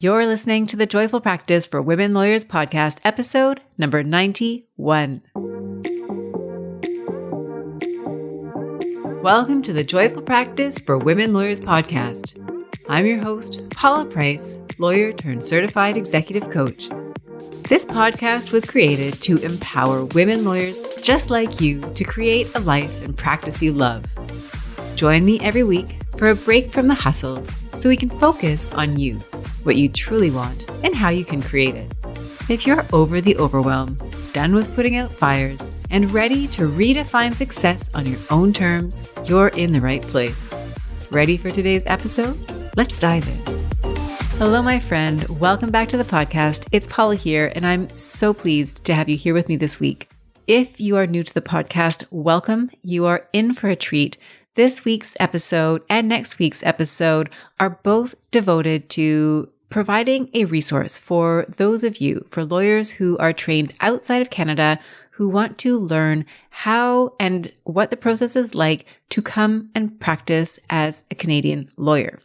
You're listening to the Joyful Practice for Women Lawyers podcast, episode number 91. Welcome to the Joyful Practice for Women Lawyers podcast. I'm your host, Paula Price, lawyer turned certified executive coach. This podcast was created to empower women lawyers just like you to create a life and practice you love. Join me every week for a break from the hustle so we can focus on you, what you truly want, and how you can create it. If you're over the overwhelm, done with putting out fires, and ready to redefine success on your own terms, you're in the right place. Ready for today's episode? Let's dive in. Hello, my friend. Welcome back to the podcast. It's Paula here, and I'm so pleased to have you here with me this week. If you are new to the podcast, welcome. You are in for a treat. This week's episode and next week's episode are both devoted to providing a resource for those of you, for lawyers who are trained outside of Canada, who want to learn how and what the process is like to come and practice as a Canadian lawyer.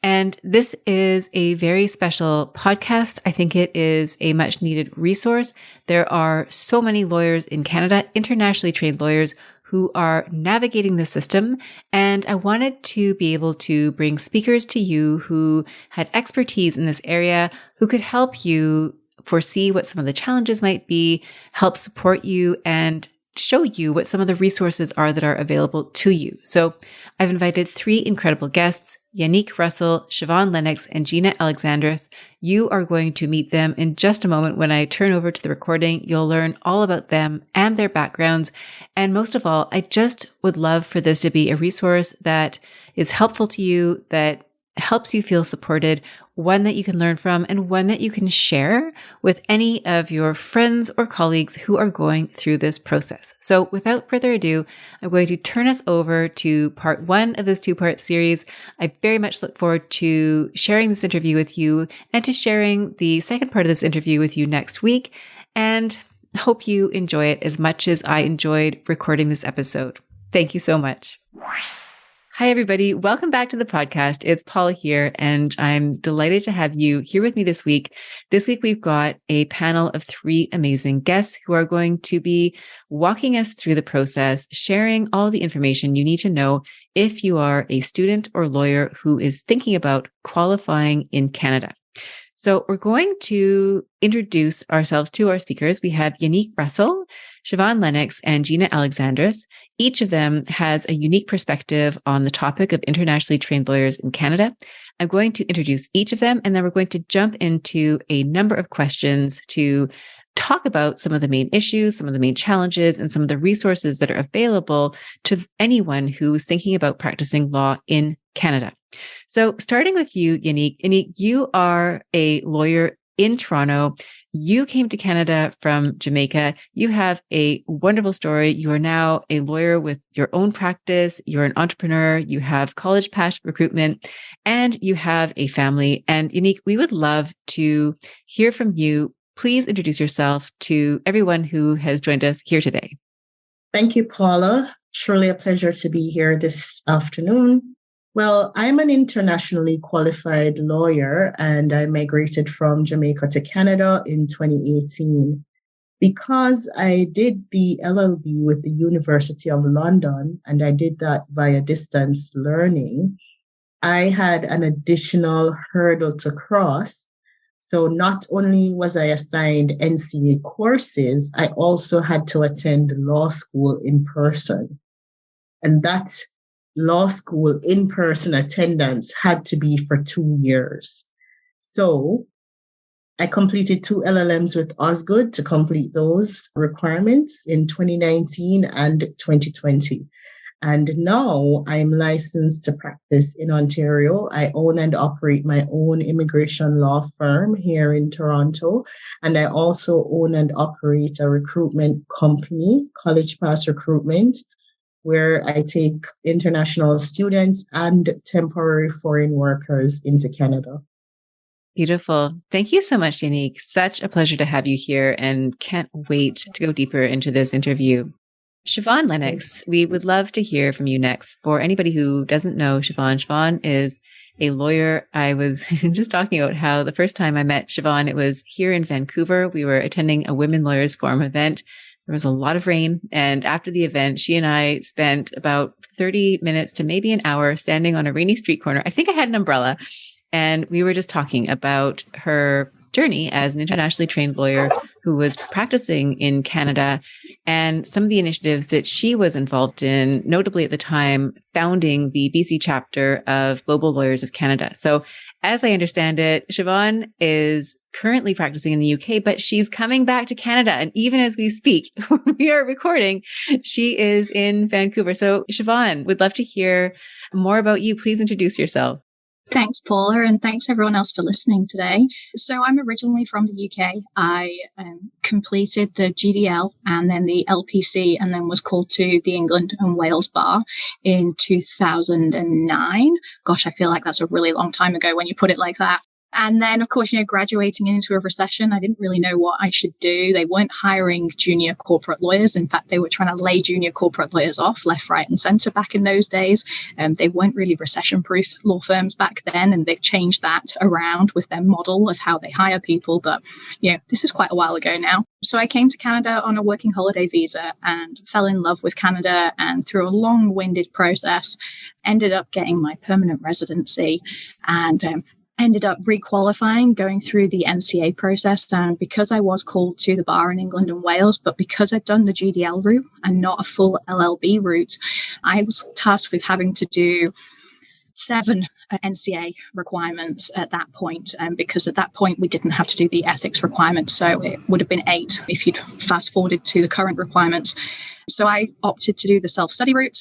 And this is a very special podcast. I think it is a much needed resource. There are so many lawyers in Canada, internationally trained lawyers, who are navigating the system. And I wanted to be able to bring speakers to you who had expertise in this area, who could help you foresee what some of the challenges might be, help support you, and show you what some of the resources are that are available to you. So I've invited three incredible guests, Yanique Russell, Siobhan Lennox, and Gina Alexandris. You are going to meet them in just a moment. When I turn over to the recording, you'll learn all about them and their backgrounds. And most of all, I just would love for this to be a resource that is helpful to you, that helps you feel supported, one that you can learn from, and one that you can share with any of your friends or colleagues who are going through this process. So without further ado, I'm going to turn us over to part one of this two-part series. I very much look forward to sharing this interview with you and to sharing the second part of this interview with you next week, and hope you enjoy it as much as I enjoyed recording this episode. Thank you so much. Hi, everybody. Welcome back to the podcast. It's Paula here, and I'm delighted to have you here with me this week. This week, we've got a panel of three amazing guests who are going to be walking us through the process, sharing all the information you need to know if you are a student or lawyer who is thinking about qualifying in Canada. So we're going to introduce ourselves to our speakers. We have Yanique Russell, Siobhan Lennox, and Gina Alexandris. Each of them has a unique perspective on the topic of internationally trained lawyers in Canada. I'm going to introduce each of them, and then we're going to jump into a number of questions to talk about some of the main issues, some of the main challenges, and some of the resources that are available to anyone who is thinking about practicing law in Canada. So starting with you, Yanique. Yanique, you are a lawyer in Toronto. You came to Canada from Jamaica. You have a wonderful story. You are now a lawyer with your own practice. You're an entrepreneur. You have college pass recruitment, and you have a family. And Yanique, we would love to hear from you. Please introduce yourself to everyone who has joined us here today. Thank you, Paula. Truly a pleasure to be here this afternoon. Well, I'm an internationally qualified lawyer, and I migrated from Jamaica to Canada in 2018. Because I did the LLB with the University of London, and I did that via distance learning, I had an additional hurdle to cross. So not only was I assigned NCA courses, I also had to attend law school in person. And that law school in-person attendance had to be for 2 years. So I completed 2 LLMs with Osgood to complete those requirements in 2019 and 2020. And now I'm licensed to practice in Ontario. I own and operate my own immigration law firm here in Toronto. And I also own and operate a recruitment company, College Pass Recruitment, where I take international students and temporary foreign workers into Canada. Beautiful. Thank you so much, Yanique. Such a pleasure to have you here, and can't wait to go deeper into this interview. Siobhan Lennox, we would love to hear from you next. For anybody who doesn't know Siobhan is a lawyer. I was just talking about how the first time I met Siobhan, it was here in Vancouver. We were attending a Women Lawyers Forum event. There was a lot of rain. And after the event, she and I spent about 30 minutes to maybe an hour standing on a rainy street corner. I think I had an umbrella. And we were just talking about her journey as an internationally trained lawyer who was practicing in Canada and some of the initiatives that she was involved in, notably at the time, founding the BC chapter of Global Lawyers of Canada. So as I understand it, Siobhan is currently practicing in the UK, but she's coming back to Canada. And even as we speak, we are recording, she is in Vancouver. So Siobhan, would love to hear more about you. Please introduce yourself. Thanks, Paula, and thanks everyone else for listening today. So I'm originally from the UK. I completed the GDL and then the LPC and then was called to the England and Wales Bar in 2009. Gosh, I feel like that's a really long time ago when you put it like that. And then, of course, graduating into a recession, I didn't really know what I should do. They weren't hiring junior corporate lawyers. In fact, they were trying to lay junior corporate lawyers off left, right, and centre back in those days. They weren't really recession-proof law firms back then, and they've changed that around with their model of how they hire people. But, this is quite a while ago now. So I came to Canada on a working holiday visa and fell in love with Canada, and through a long-winded process, ended up getting my permanent residency and ended up requalifying, going through the NCA process. And because I was called to the bar in England and Wales, but because I'd done the GDL route and not a full LLB route, I was tasked with having to do 7 NCA requirements at that point. Because at that point, we didn't have to do the ethics requirement. So it would have been 8 if you'd fast forwarded to the current requirements. So I opted to do the self-study route,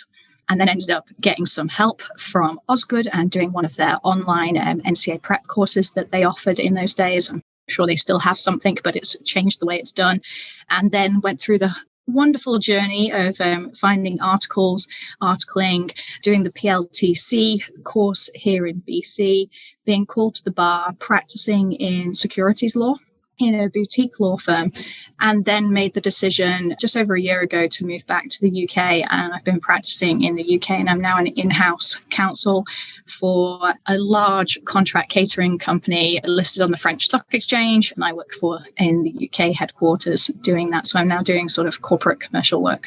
and then ended up getting some help from Osgood and doing one of their online NCA prep courses that they offered in those days. I'm sure they still have something, but it's changed the way it's done. And then went through the wonderful journey of finding articles, articling, doing the PLTC course here in BC, being called to the bar, practicing in securities law in a boutique law firm, and then made the decision just over a year ago to move back to the UK. And I've been practicing in the UK, and I'm now an in-house counsel for a large contract catering company listed on the French Stock Exchange. And I work in the UK headquarters doing that. So I'm now doing sort of corporate commercial work.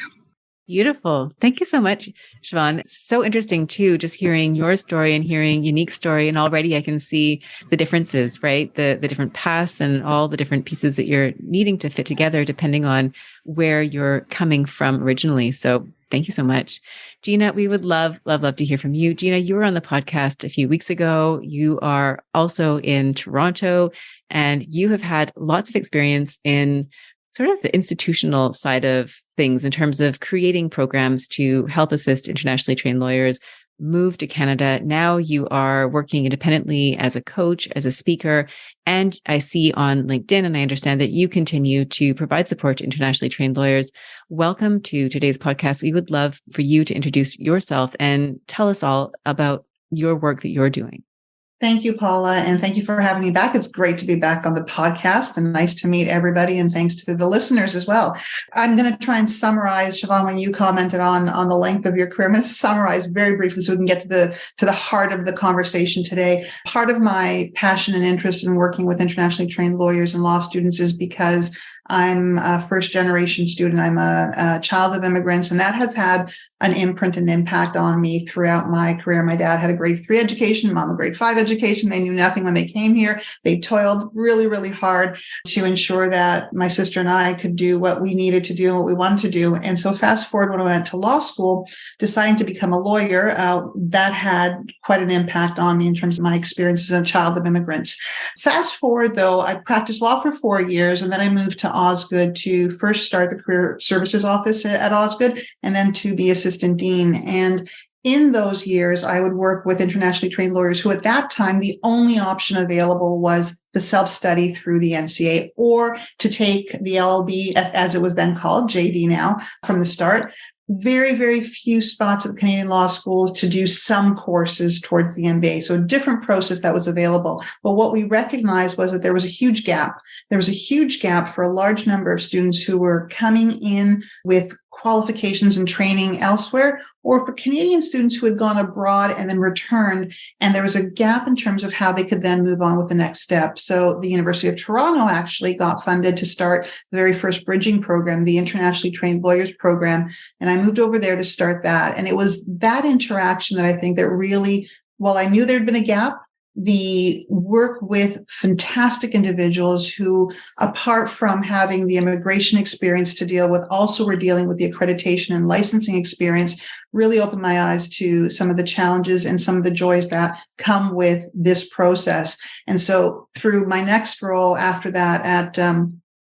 Beautiful. Thank you so much, Siobhan. So interesting too, just hearing your story and hearing Yanique's story. And already I can see the differences, right? The different paths and all the different pieces that you're needing to fit together depending on where you're coming from originally. So thank you so much. Gina, we would love to hear from you. Gina, you were on the podcast a few weeks ago. You are also in Toronto, and you have had lots of experience in sort of the institutional side of things in terms of creating programs to help assist internationally trained lawyers move to Canada. Now you are working independently as a coach, as a speaker, and I see on LinkedIn, and I understand that you continue to provide support to internationally trained lawyers. Welcome to today's podcast. We would love for you to introduce yourself and tell us all about your work that you're doing. Thank you, Paula, and thank you for having me back. It's great to be back on the podcast and nice to meet everybody, and thanks to the listeners as well. I'm going to try and summarize, Siobhan, when you commented on the length of your career. I'm going to summarize very briefly so we can get to the heart of the conversation today. Part of my passion and interest in working with internationally trained lawyers and law students is because I'm a first-generation student. I'm a child of immigrants, and that has had an imprint and impact on me throughout my career. My dad had a grade 3 education, mom a grade 5 education. They knew nothing when they came here. They toiled really, really hard to ensure that my sister and I could do what we needed to do and what we wanted to do. And so fast forward when I went to law school, deciding to become a lawyer, that had quite an impact on me in terms of my experience as a child of immigrants. Fast forward, though, I practiced law for 4 years, and then I moved to Osgood to first start the career services office at Osgood and then to be assistant dean. And in those years, I would work with internationally trained lawyers who at that time, the only option available was the self-study through the NCA or to take the LLB, as it was then called, JD now, from the start. Very, very few spots at Canadian law schools to do some courses towards the MBA. So a different process that was available. But what we recognized was that there was a huge gap. There was a huge gap for a large number of students who were coming in with qualifications and training elsewhere, or for Canadian students who had gone abroad and then returned, and there was a gap in terms of how they could then move on with the next step. So the University of Toronto actually got funded to start the very first bridging program, the Internationally Trained Lawyers Program, and I moved over there to start that. And it was that interaction that I think that really, while I knew there'd been a gap, the work with fantastic individuals who, apart from having the immigration experience to deal with, also were dealing with the accreditation and licensing experience, really opened my eyes to some of the challenges and some of the joys that come with this process. And so through my next role after that at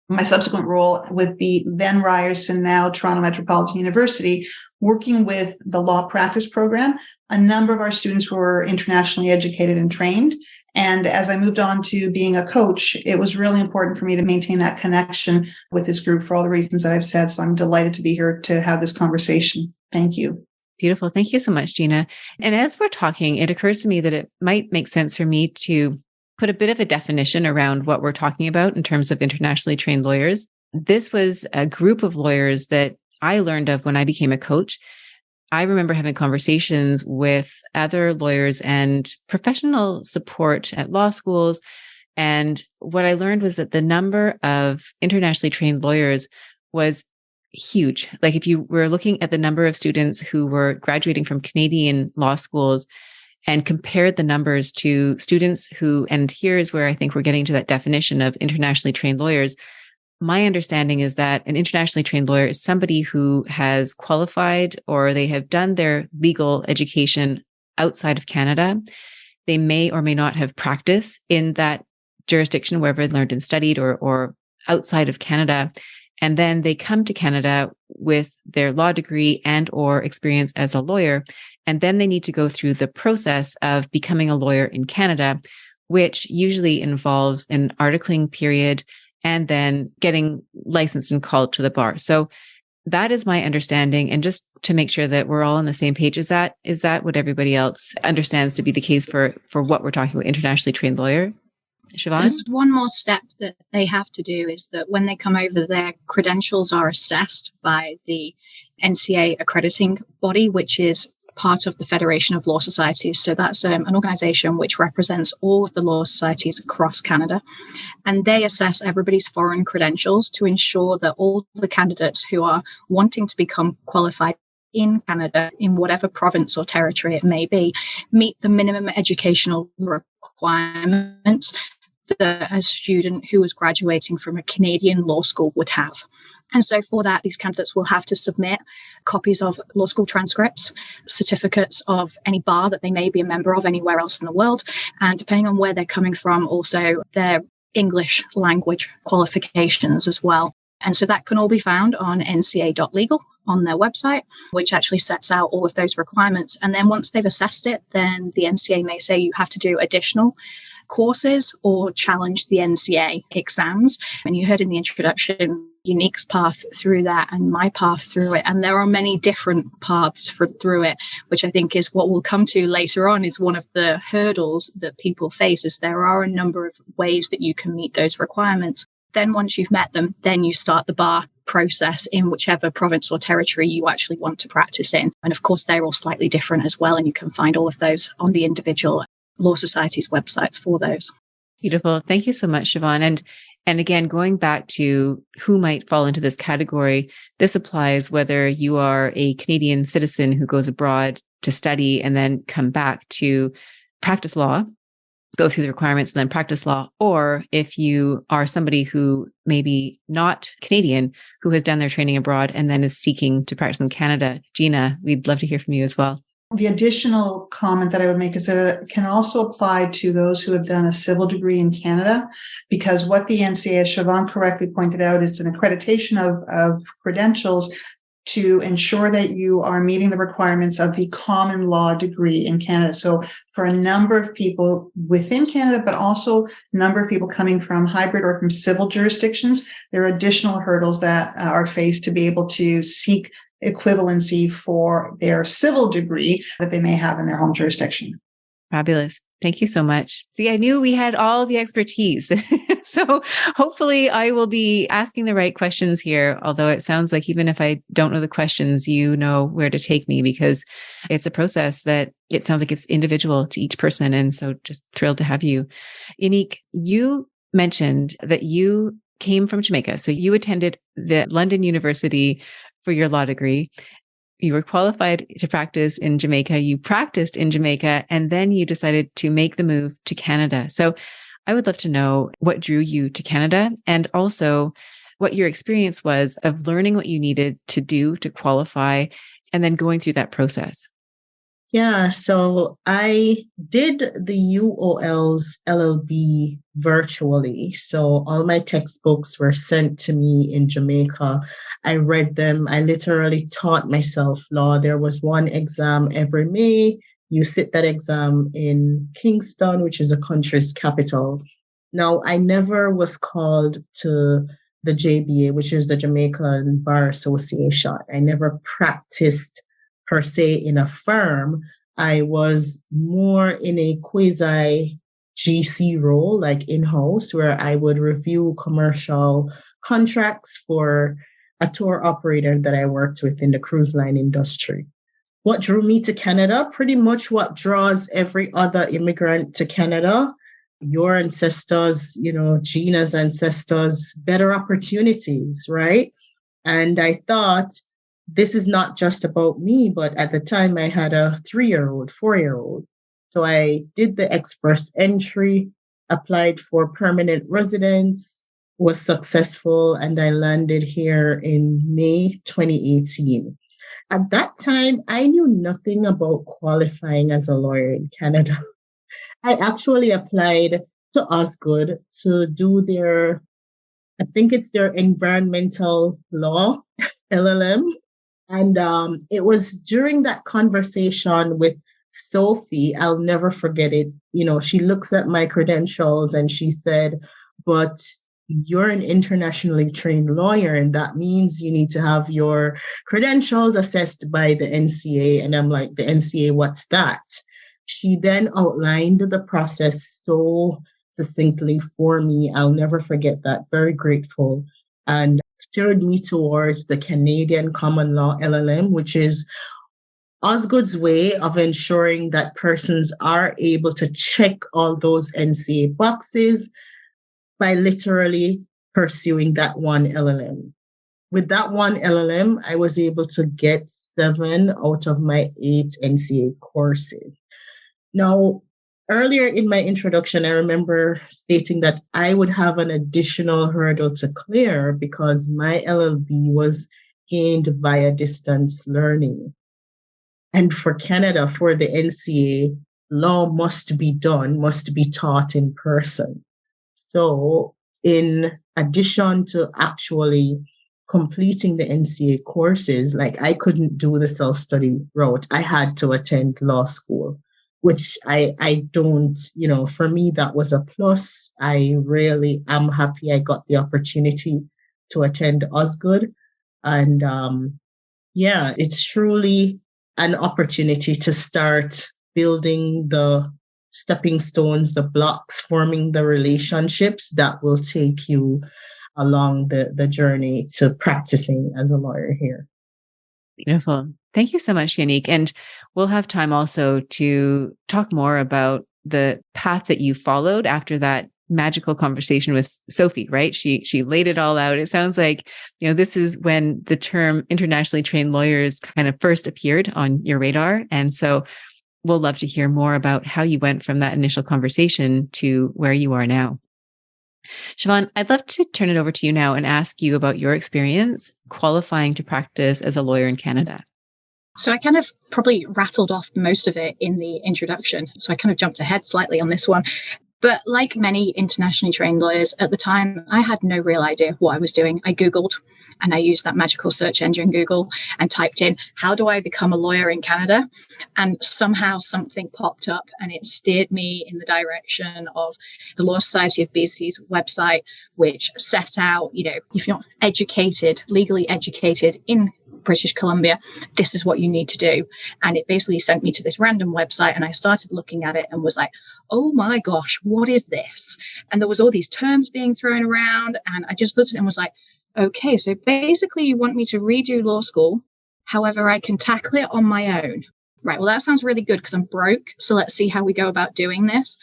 my subsequent role with the then Ryerson, now Toronto Metropolitan University, working with the law practice program, a number of our students were internationally educated and trained. And as I moved on to being a coach, it was really important for me to maintain that connection with this group for all the reasons that I've said. So I'm delighted to be here to have this conversation. Thank you. Beautiful. Thank you so much, Gina. And as we're talking, it occurs to me that it might make sense for me to put a bit of a definition around what we're talking about in terms of internationally trained lawyers. This was a group of lawyers that I learned of when I became a coach. I remember having conversations with other lawyers and professional support at law schools. And what I learned was that the number of internationally trained lawyers was huge. Like if you were looking at the number of students who were graduating from Canadian law schools and compared the numbers to students who, and here's where I think we're getting to that definition of internationally trained lawyers. My understanding is that an internationally trained lawyer is somebody who has qualified or they have done their legal education outside of Canada. They may or may not have practiced in that jurisdiction, wherever they learned and studied, or outside of Canada. And then they come to Canada with their law degree and or experience as a lawyer. And then they need to go through the process of becoming a lawyer in Canada, which usually involves an articling period and then getting licensed and called to the bar. So that is my understanding. And just to make sure that we're all on the same page, is that what everybody else understands to be the case for what we're talking about, internationally trained lawyer? Siobhan? There's one more step that they have to do, is that when they come over, their credentials are assessed by the NCA accrediting body, which is part of the Federation of Law Societies. So that's an organization which represents all of the law societies across Canada. And they assess everybody's foreign credentials to ensure that all the candidates who are wanting to become qualified in Canada, in whatever province or territory it may be, meet the minimum educational requirements that a student who is graduating from a Canadian law school would have. And so for that, these candidates will have to submit copies of law school transcripts, certificates of any bar that they may be a member of anywhere else in the world, and depending on where they're coming from, also their English language qualifications as well. And so that can all be found on nca.legal on their website, which actually sets out all of those requirements. And then once they've assessed it, then the NCA may say you have to do additional courses or challenge the NCA exams. And you heard in the introduction Yanique's path through that and my path through it. And there are many different paths through it, which I think is what we'll come to later on, is one of the hurdles that people face, is there are a number of ways that you can meet those requirements. Then once you've met them, then you start the bar process in whichever province or territory you actually want to practice in. And of course, they're all slightly different as well. And you can find all of those on the individual law societies' websites for those. Beautiful. Thank you so much, Siobhan. And again, going back to who might fall into this category, this applies whether you are a Canadian citizen who goes abroad to study and then come back to practice law, go through the requirements and then practice law, or if you are somebody who maybe not Canadian, who has done their training abroad and then is seeking to practice in Canada. Gina, we'd love to hear from you as well. The additional comment that I would make is that it can also apply to those who have done a civil degree in Canada, because what the NCA, as Siobhan correctly pointed out, is an accreditation of credentials to ensure that you are meeting the requirements of the common law degree in Canada. So for a number of people within Canada, but also a number of people coming from hybrid or from civil jurisdictions, there are additional hurdles that are faced to be able to seek equivalency for their civil degree that they may have in their home jurisdiction. Fabulous. Thank you so much. See, I knew we had all the expertise. So hopefully I will be asking the right questions here. Although it sounds like even if I don't know the questions, you know where to take me, because it's a process that it sounds like it's individual to each person. And so just thrilled to have you. Yanique, you mentioned that you came from Jamaica. So you attended the London University for your law degree. You were qualified to practice in Jamaica. You practiced in Jamaica, and then you decided to make the move to Canada. So I would love to know what drew you to Canada, and also what your experience was of learning what you needed to do to qualify and then going through that process. Yeah, so I did the UOL's LLB virtually. So all my textbooks were sent to me in Jamaica. I read them. I literally taught myself law. There was one exam every May. You sit that exam in Kingston, which is the country's capital. Now, I never was called to the JBA, which is the Jamaican Bar Association. I never practiced per se in a firm. I was more in a quasi GC role, like in-house, where I would review commercial contracts for a tour operator that I worked with in the cruise line industry. What drew me to Canada? Pretty much what draws every other immigrant to Canada. Your ancestors, Gina's ancestors, better opportunities, right? And I thought, this is not just about me, but at the time I had a 3-year-old, 4-year-old. So I did the express entry, applied for permanent residence, was successful, and I landed here in May 2018. At that time, I knew nothing about qualifying as a lawyer in Canada. I actually applied to Osgood to do I think it's their environmental law, LLM. And it was during that conversation with Sophie, I'll never forget it. She looks at my credentials and she said, but you're an internationally trained lawyer, and that means you need to have your credentials assessed by the NCA. And I'm like, the NCA, what's that? She then outlined the process so succinctly for me. I'll never forget that. Very grateful. And steered me towards the Canadian Common Law LLM, which is Osgood's way of ensuring that persons are able to check all those NCA boxes by literally pursuing that one LLM. With that one LLM, I was able to get 7 out of my 8 NCA courses. Now, earlier in my introduction, I remember stating that I would have an additional hurdle to clear because my LLB was gained via distance learning. And for Canada, for the NCA, law must be taught in person. So in addition to actually completing the NCA courses, like I couldn't do the self-study route. I had to attend law school, which I don't, for me, that was a plus. I really am happy I got the opportunity to attend Osgood. And it's truly an opportunity to start building the stepping stones, the blocks, forming the relationships that will take you along the journey to practicing as a lawyer here. Beautiful. Thank you so much, Yanique. And we'll have time also to talk more about the path that you followed after that magical conversation with Sophie, right? She laid it all out. It sounds like, this is when the term internationally trained lawyers kind of first appeared on your radar. And so we'll love to hear more about how you went from that initial conversation to where you are now. Siobhan, I'd love to turn it over to you now and ask you about your experience qualifying to practice as a lawyer in Canada. So I kind of probably rattled off most of it in the introduction. So I kind of jumped ahead slightly on this one. But like many internationally trained lawyers at the time, I had no real idea what I was doing. I Googled and I used that magical search engine Google and typed in, how do I become a lawyer in Canada? And somehow something popped up and it steered me in the direction of the Law Society of BC's website, which set out, if you're not educated, legally educated in British Columbia, this is what you need to do. And it basically sent me to this random website, and I started looking at it and was like, oh my gosh, what is this? And there was all these terms being thrown around, and I just looked at it and was like, okay, so basically you want me to redo law school. However, I can tackle it on my own. Right, well, that sounds really good because I'm broke. So let's see how we go about doing this.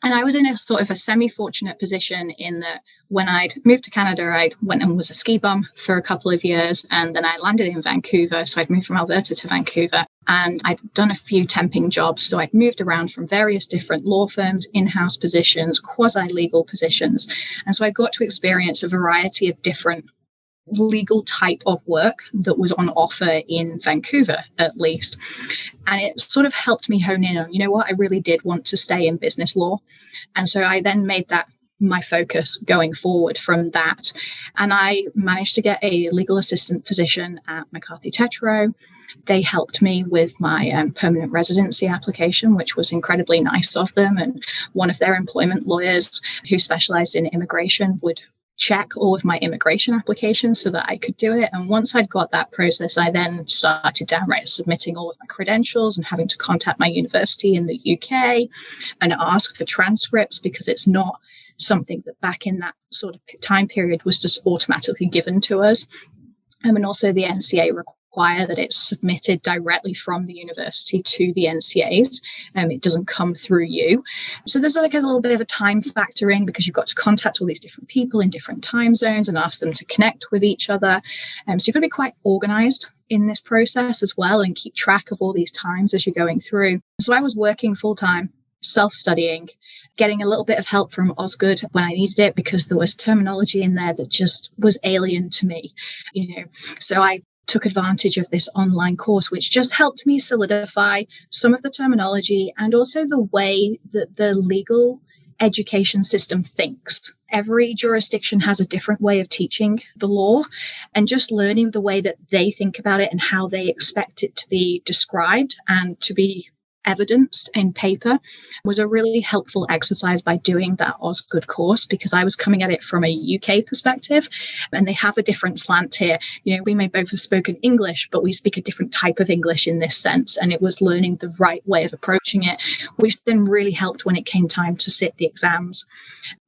And I was in a sort of a semi-fortunate position in that when I'd moved to Canada, I went and was a ski bum for a couple of years. And then I landed in Vancouver. So I'd moved from Alberta to Vancouver. And I'd done a few temping jobs. So I'd moved around from various different law firms, in-house positions, quasi-legal positions. And so I got to experience a variety of different legal type of work that was on offer in Vancouver, at least. And it sort of helped me hone in on, you know what, I really did want to stay in business law. And so I then made that my focus going forward from that. And I managed to get a legal assistant position at McCarthy Tetro. They helped me with my permanent residency application, which was incredibly nice of them. And one of their employment lawyers who specialized in immigration would check all of my immigration applications so that I could do it. And once I'd got that process, I then started downright submitting all of my credentials and having to contact my university in the UK and ask for transcripts, because it's not something that back in that sort of time period was just automatically given to us. And also the NCA require that it's submitted directly from the university to the NCAs. It doesn't come through you. So there's like a little bit of a time factor in, because you've got to contact all these different people in different time zones and ask them to connect with each other. So you've got to be quite organized in this process as well and keep track of all these times as you're going through. So I was working full time, self-studying, getting a little bit of help from Osgood when I needed it, because there was terminology in there that just was alien to me, So I took advantage of this online course, which just helped me solidify some of the terminology and also the way that the legal education system thinks. Every jurisdiction has a different way of teaching the law, and just learning the way that they think about it and how they expect it to be described and to be evidenced in paper was a really helpful exercise by doing that Osgood course, because I was coming at it from a UK perspective, and they have a different slant here. We may both have spoken English, but we speak a different type of English in this sense, and it was learning the right way of approaching it, which then really helped when it came time to sit the exams.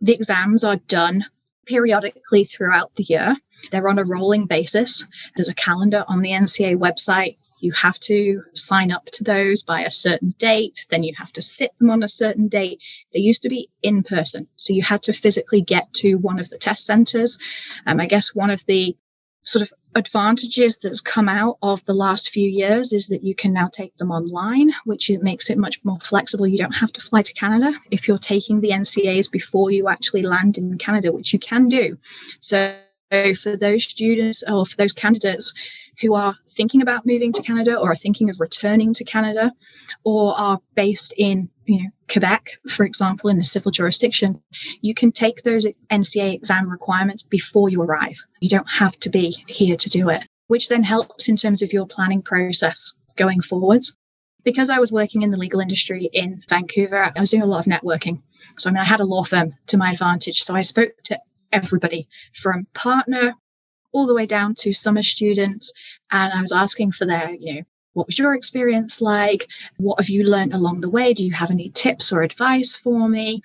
The exams are done periodically throughout the year. They're on a rolling basis. There's a calendar on the NCA website. You have to sign up to those by a certain date. Then you have to sit them on a certain date. They used to be in person, so you had to physically get to one of the test centers. I guess one of the sort of advantages that's come out of the last few years is that you can now take them online, which makes it much more flexible. You don't have to fly to Canada if you're taking the NCAs before you actually land in Canada, which you can do. So for those students or for those candidates who are thinking about moving to Canada or are thinking of returning to Canada or are based in Quebec, for example, in the civil jurisdiction, you can take those NCA exam requirements before you arrive. You don't have to be here to do it, which then helps in terms of your planning process going forwards. Because I was working in the legal industry in Vancouver, I was doing a lot of networking. So I had a law firm to my advantage. So I spoke to everybody from partner all the way down to summer students. And I was asking for their, what was your experience like? What have you learned along the way? Do you have any tips or advice for me?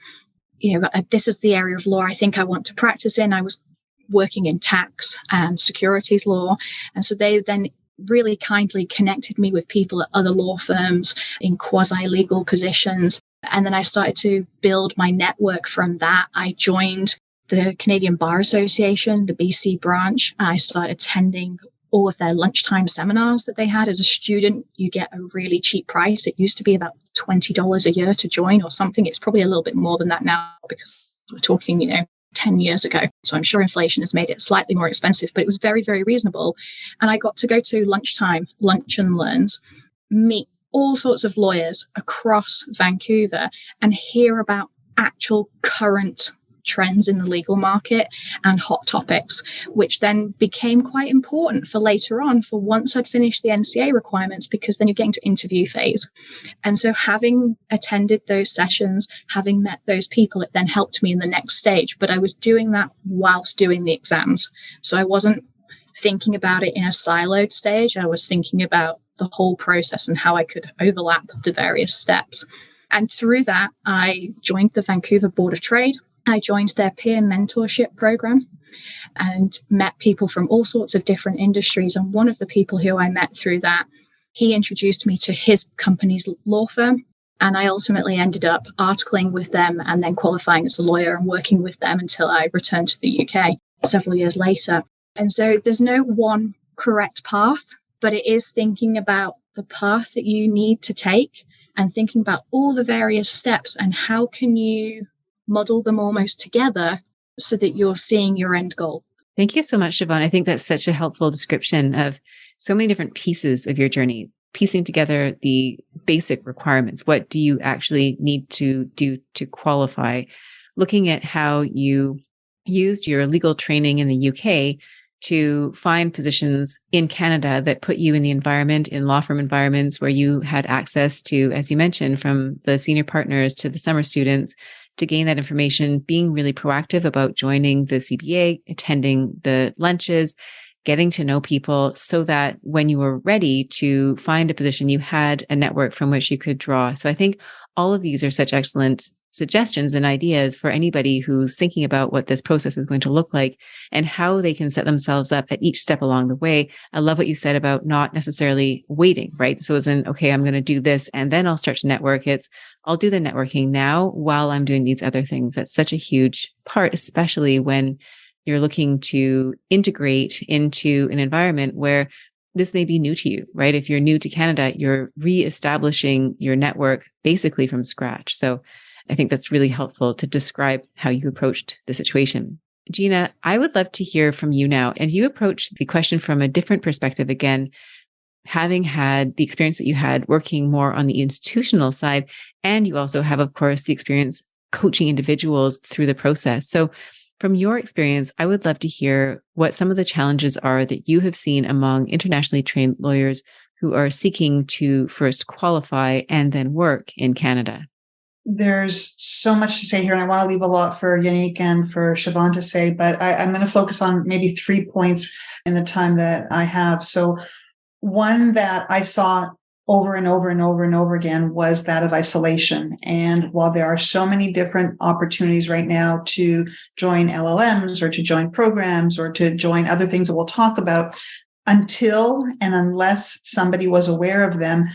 This is the area of law I think I want to practice in. I was working in tax and securities law. And so they then really kindly connected me with people at other law firms in quasi-legal positions. And then I started to build my network from that. I joined the Canadian Bar Association, the BC branch. I started attending all of their lunchtime seminars that they had. As a student, you get a really cheap price. It used to be about $20 a year to join or something. It's probably a little bit more than that now, because we're talking, 10 years ago. So I'm sure inflation has made it slightly more expensive, but it was very, very reasonable. And I got to go to lunchtime, lunch and learns, meet all sorts of lawyers across Vancouver and hear about actual current trends in the legal market and hot topics, which then became quite important for later on for once I'd finished the NCA requirements, because then you're getting to interview phase. And so having attended those sessions, having met those people, it then helped me in the next stage. But I was doing that whilst doing the exams. So I wasn't thinking about it in a siloed stage. I was thinking about the whole process and how I could overlap the various steps. And through that, I joined the Vancouver Board of Trade. I joined their peer mentorship program and met people from all sorts of different industries. And one of the people who I met through that, he introduced me to his company's law firm. And I ultimately ended up articling with them and then qualifying as a lawyer and working with them until I returned to the UK several years later. And so there's no one correct path, but it is thinking about the path that you need to take and thinking about all the various steps and how can you model them almost together so that you're seeing your end goal. Thank you so much, Siobhan. I think that's such a helpful description of so many different pieces of your journey, piecing together the basic requirements. What do you actually need to do to qualify? Looking at how you used your legal training in the UK to find positions in Canada that put you in the environment, in law firm environments where you had access to, as you mentioned, from the senior partners to the summer students, to gain that information, being really proactive about joining the CBA, attending the lunches, getting to know people so that when you were ready to find a position, you had a network from which you could draw. So I think all of these are such excellent suggestions and ideas for anybody who's thinking about what this process is going to look like and how they can set themselves up at each step along the way. I love what you said about not necessarily waiting, right? So it isn't, okay, I'm going to do this and then I'll start to network. It's, I'll do the networking now while I'm doing these other things. That's such a huge part, especially when you're looking to integrate into an environment where this may be new to you, right? If you're new to Canada, you're reestablishing your network basically from scratch. So I think that's really helpful to describe how you approached the situation. Gina, I would love to hear from you now. And you approached the question from a different perspective, again, having had the experience that you had working more on the institutional side. And you also have, of course, the experience coaching individuals through the process. So from your experience, I would love to hear what some of the challenges are that you have seen among internationally trained lawyers who are seeking to first qualify and then work in Canada. There's so much to say here, and I want to leave a lot for Yanique and for Siobhan to say, but I'm going to focus on maybe 3 points in the time that I have. So one that I saw over and over and over and over again was that of isolation. And while there are so many different opportunities right now to join LLMs or to join programs or to join other things that we'll talk about, until and unless somebody was aware of them,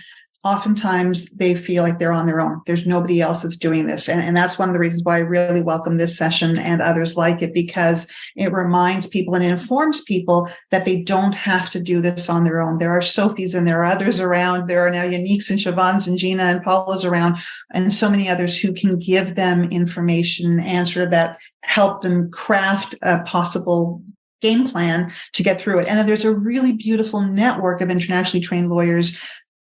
oftentimes they feel like they're on their own. There's nobody else that's doing this. And that's one of the reasons why I really welcome this session and others like it, because it reminds people and informs people that they don't have to do this on their own. There are Sophies and there are others around. There are now Yaniques and Siobhans and Gina and Paula's around, and so many others who can give them information and sort of that help them craft a possible game plan to get through it. And then there's a really beautiful network of internationally trained lawyers,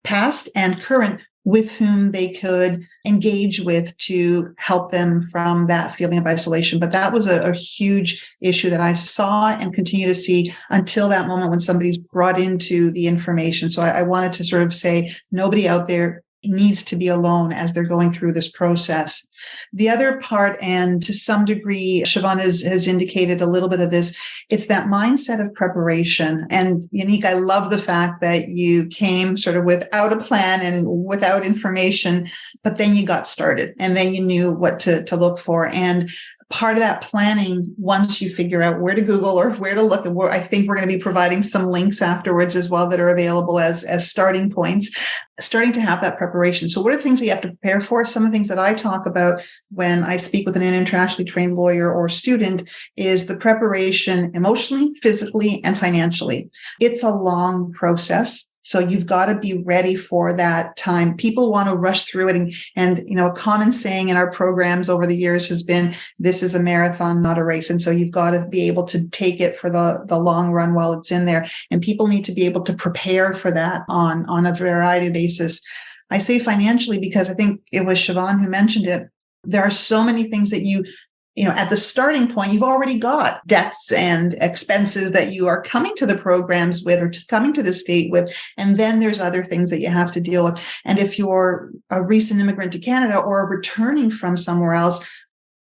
past and current, with whom they could engage with to help them from that feeling of isolation. But that was a huge issue that I saw and continue to see until that moment when somebody's brought into the information. So I wanted to sort of say nobody out there needs to be alone as they're going through this process. The other part, and to some degree, Siobhan has indicated a little bit of this, it's that mindset of preparation. And Yanique, I love the fact that you came sort of without a plan and without information, but then you got started and then you knew what to look for. And part of that planning, once you figure out where to Google or where to look, and I think we're going to be providing some links afterwards as well that are available as starting points, starting to have that preparation. So what are the things that you have to prepare for? Some of the things that I talk about when I speak with an internationally trained lawyer or student is the preparation emotionally, physically, and financially. It's a long process. So you've got to be ready for that time. People want to rush through it. And you know, a common saying in our programs over the years has been, this is a marathon, not a race. And so you've got to be able to take it for the long run while it's in there. And people need to be able to prepare for that on a variety of basis. I say financially because I think it was Siobhan who mentioned it. There are so many things that you know, at the starting point, you've already got debts and expenses that you are coming to the programs with or coming to the state with. And then there's other things that you have to deal with. And if you're a recent immigrant to Canada or returning from somewhere else,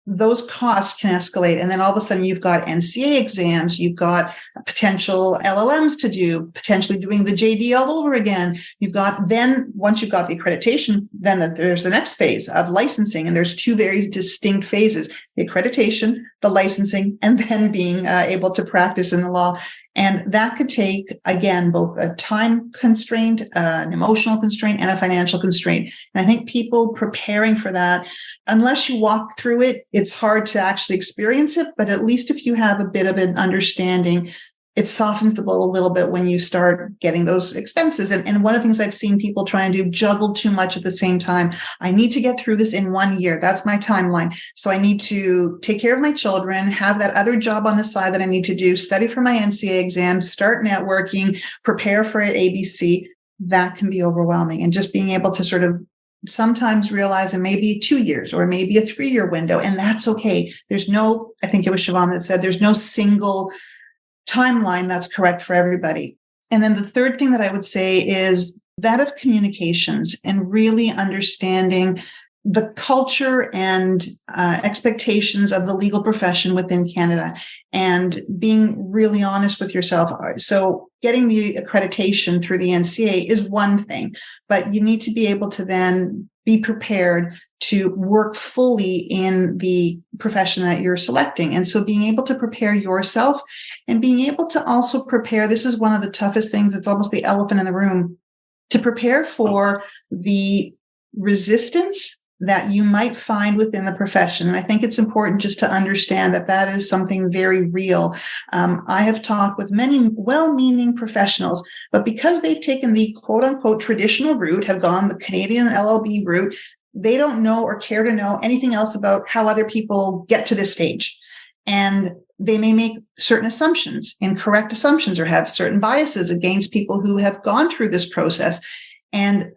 those costs can escalate. And then all of a sudden you've got NCA exams, you've got potential LLMs to do, potentially doing the JD all over again. You've got then, once you've got the accreditation, then there's the next phase of licensing. And there's two very distinct phases, the accreditation, the licensing, and then being able to practice in the law. And that could take, again, both a time constraint, an emotional constraint, and a financial constraint. And I think people preparing for that, unless you walk through it, it's hard to actually experience it. But at least if you have a bit of an understanding, it softens the blow a little bit when you start getting those expenses. And one of the things I've seen people try and do, juggle too much at the same time. I need to get through this in 1 year. That's my timeline. So I need to take care of my children, have that other job on the side that I need to do, study for my NCA exams, start networking, prepare for an ABC. That can be overwhelming. And just being able to sort of sometimes realize it may be 2 years or maybe a 3-year window. And that's okay. There's no, I think it was Siobhan that said, there's no single timeline that's correct for everybody. And then the third thing that I would say is that of communications and really understanding the culture and expectations of the legal profession within Canada and being really honest with yourself. So getting the accreditation through the NCA is one thing, but you need to be able to then be prepared to work fully in the profession that you're selecting. And so being able to prepare yourself and being able to also prepare, this is one of the toughest things, it's almost the elephant in the room, to prepare for the resistance that you might find within the profession. And I think it's important just to understand that that is something very real. I have talked with many well-meaning professionals, but because they've taken the quote unquote traditional route, have gone the Canadian LLB route, they don't know or care to know anything else about how other people get to this stage. And they may make certain assumptions, incorrect assumptions, or have certain biases against people who have gone through this process. And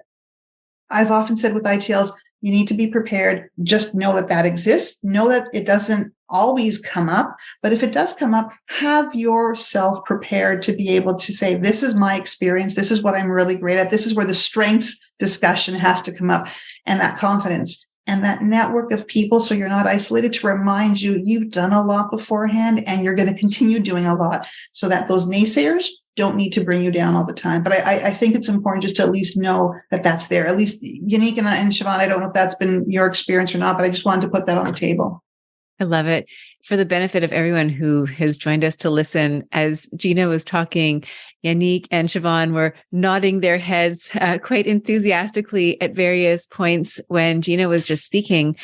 I've often said with ITLs, you need to be prepared. Just know that that exists. Know that it doesn't always come up. But if it does come up, have yourself prepared to be able to say, this is my experience. This is what I'm really great at. This is where the strengths discussion has to come up, and that confidence and that network of people. So you're not isolated, to remind you, you've done a lot beforehand and you're going to continue doing a lot, so that those naysayers don't need to bring you down all the time. But I think it's important just to at least know that that's there. At least Yanique and Siobhan, I don't know if that's been your experience or not, but I just wanted to put that on the table. I love it. For the benefit of everyone who has joined us to listen, as Gina was talking, Yanique and Siobhan were nodding their heads quite enthusiastically at various points when Gina was just speaking,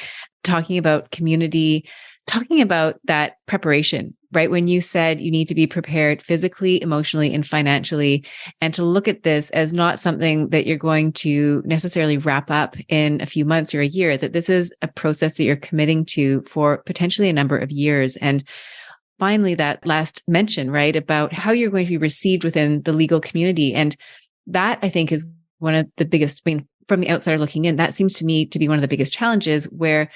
talking about community, talking about that preparation, right? When you said you need to be prepared physically, emotionally, and financially, and to look at this as not something that you're going to necessarily wrap up in a few months or a year, that this is a process that you're committing to for potentially a number of years. And finally, that last mention, right, about how you're going to be received within the legal community. And that, I think, is one of the biggest, I mean, from the outsider looking in, that seems to me to be one of the biggest challenges, where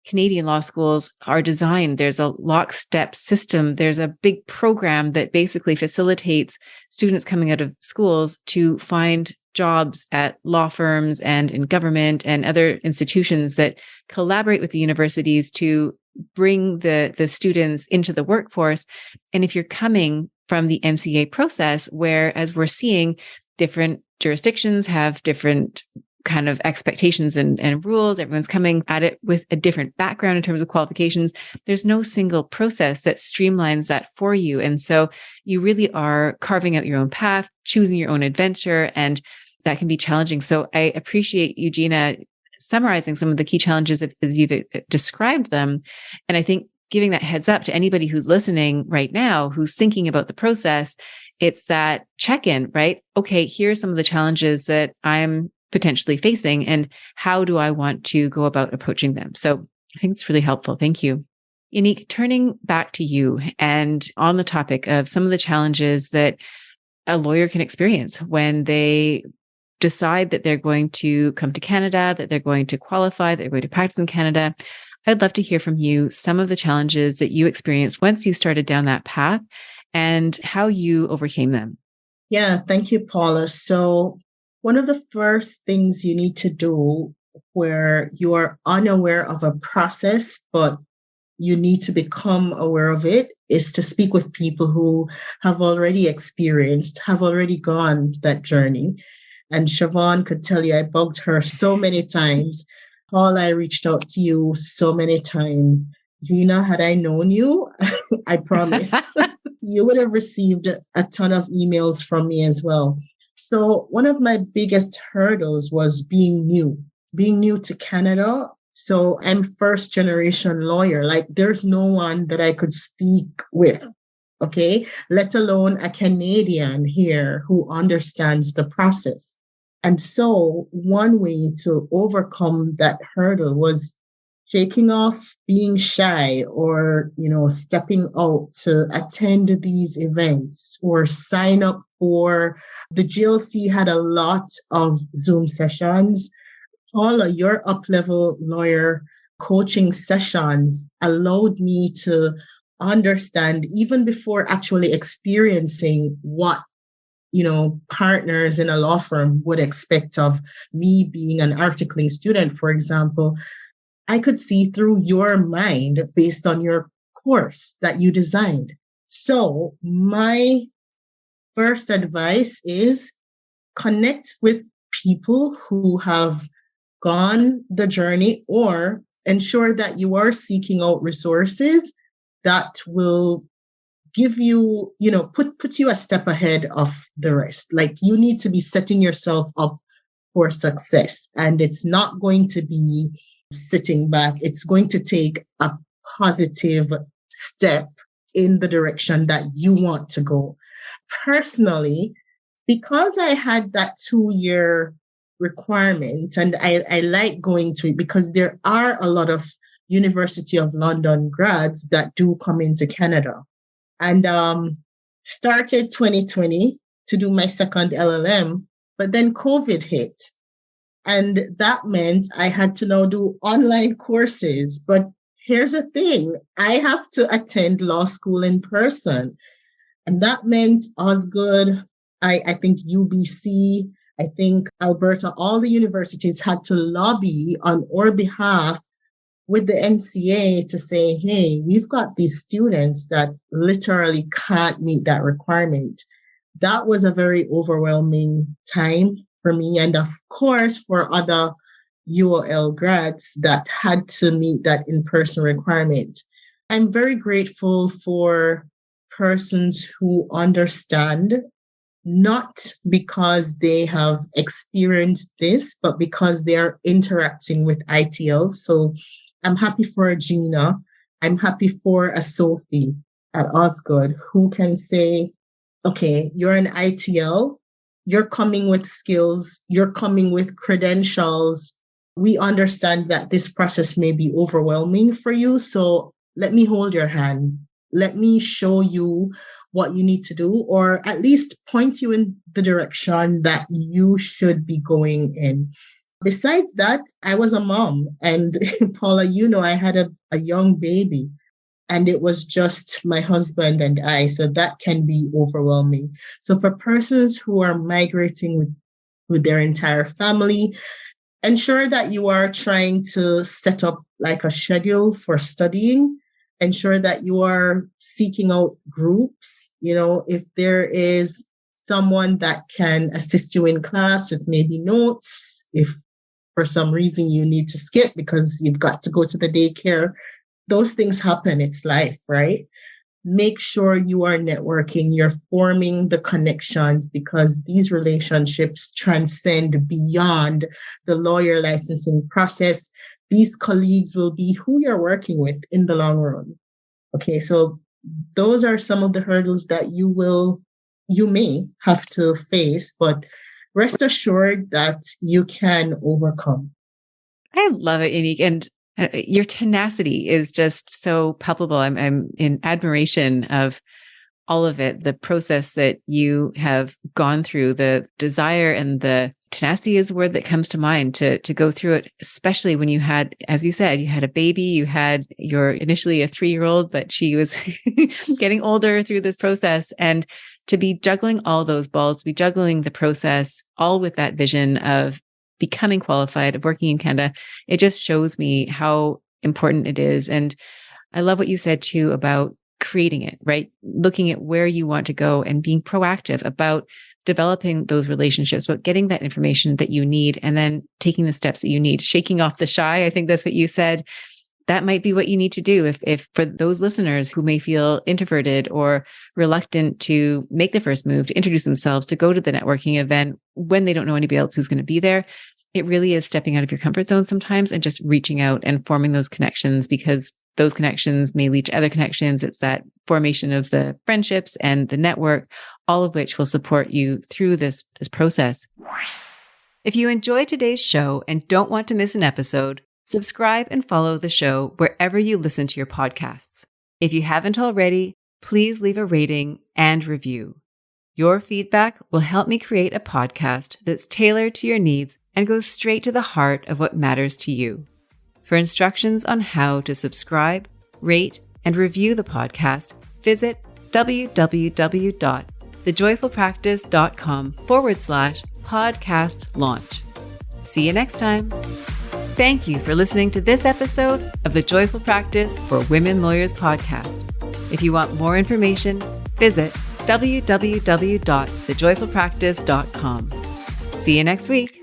Canadian law schools are designed. There's a lockstep system. There's a big program that basically facilitates students coming out of schools to find jobs at law firms and in government and other institutions that collaborate with the universities to bring the students into the workforce. And if you're coming from the NCA process, where, as we're seeing, different jurisdictions have different kind of expectations and rules. Everyone's coming at it with a different background in terms of qualifications. There's no single process that streamlines that for you. And so you really are carving out your own path, choosing your own adventure, and that can be challenging. So I appreciate you, Gina, summarizing some of the key challenges as you've described them. And I think giving that heads up to anybody who's listening right now, who's thinking about the process, it's that check-in, right? Okay, here's some of the challenges that I'm potentially facing, and how do I want to go about approaching them? So I think it's really helpful. Thank you. Yanique, turning back to you and on the topic of some of the challenges that a lawyer can experience when they decide that they're going to come to Canada, that they're going to qualify, that they're going to practice in Canada. I'd love to hear from you some of the challenges that you experienced once you started down that path and how you overcame them. Yeah, thank you, Paula. So one of the first things you need to do where you are unaware of a process, but you need to become aware of it is to speak with people who have already experienced, have already gone that journey. And Siobhan could tell you, I bugged her so many times. Paul, I reached out to you so many times. Gina, had I known you, I promise, you would have received a ton of emails from me as well. So one of my biggest hurdles was being new to Canada. So I'm first generation lawyer. Like there's no one that I could speak with. Okay. Let alone a Canadian here who understands the process. And so one way to overcome that hurdle was shaking off being shy or, stepping out to attend these events or sign up for the GLC had a lot of Zoom sessions. Paula, your up-level lawyer coaching sessions allowed me to understand even before actually experiencing what partners in a law firm would expect of me being an articling student, for example. I could see through your mind based on your course that you designed. So my first advice is connect with people who have gone the journey or ensure that you are seeking out resources that will give you, put you a step ahead of the rest. Like you need to be setting yourself up for success. And it's not going to be sitting back. It's going to take a positive step in the direction that you want to go. Personally, because I had that 2-year requirement and I like going to it because there are a lot of University of London grads that do come into Canada. And started 2020 to do my second LLM, but then COVID hit. And that meant I had to now do online courses. But here's the thing, I have to attend law school in person. And that meant Osgood, I think UBC, I think Alberta, all the universities had to lobby on our behalf with the NCA to say, hey, we've got these students that literally can't meet that requirement. That was a very overwhelming time for me. And of course, for other UOL grads that had to meet that in-person requirement. I'm very grateful for persons who understand, not because they have experienced this, but because they are interacting with ITL. So I'm happy for a Gina. I'm happy for a Sophie at Osgood who can say, okay, you're an ITL, you're coming with skills, you're coming with credentials. We understand that this process may be overwhelming for you. So let me hold your hand. Let me show you what you need to do, or at least point you in the direction that you should be going in. Besides that, I was a mom. And Paula, I had a young baby. And it was just my husband and I. So that can be overwhelming. So for persons who are migrating with their entire family, ensure that you are trying to set up like a schedule for studying. Ensure that you are seeking out groups. If there is someone that can assist you in class with maybe notes, if for some reason you need to skip because you've got to go to the daycare, those things happen. It's life, right? Make sure you are networking, you're forming the connections because these relationships transcend beyond the lawyer licensing process. These colleagues will be who you're working with in the long run. Okay, so those are some of the hurdles that you may have to face, but rest assured that you can overcome. I love it, Yanique. And your tenacity is just so palpable. I'm in admiration of all of it, the process that you have gone through, the desire and the tenacity is the word that comes to mind to go through it, especially when you had, as you said, you had a baby, you had initially a 3-year-old, but she was getting older through this process. And to be juggling all those balls, to be juggling the process, all with that vision of becoming qualified, of working in Canada, it just shows me how important it is. And I love what you said too about creating it, right? Looking at where you want to go and being proactive about developing those relationships, about getting that information that you need and then taking the steps that you need, shaking off the shy. I think that's what you said. That might be what you need to do if for those listeners who may feel introverted or reluctant to make the first move, to introduce themselves, to go to the networking event when they don't know anybody else who's going to be there. It really is stepping out of your comfort zone sometimes and just reaching out and forming those connections, because those connections may lead to other connections. It's that formation of the friendships and the network, all of which will support you through this process. If you enjoyed today's show and don't want to miss an episode, subscribe and follow the show wherever you listen to your podcasts. If you haven't already, please leave a rating and review. Your feedback will help me create a podcast that's tailored to your needs and goes straight to the heart of what matters to you. For instructions on how to subscribe, rate, and review the podcast, visit www.thejoyfulpractice.com/podcast launch. See you next time. Thank you for listening to this episode of the Joyful Practice for Women Lawyers podcast. If you want more information, visit www.thejoyfulpractice.com. See you next week.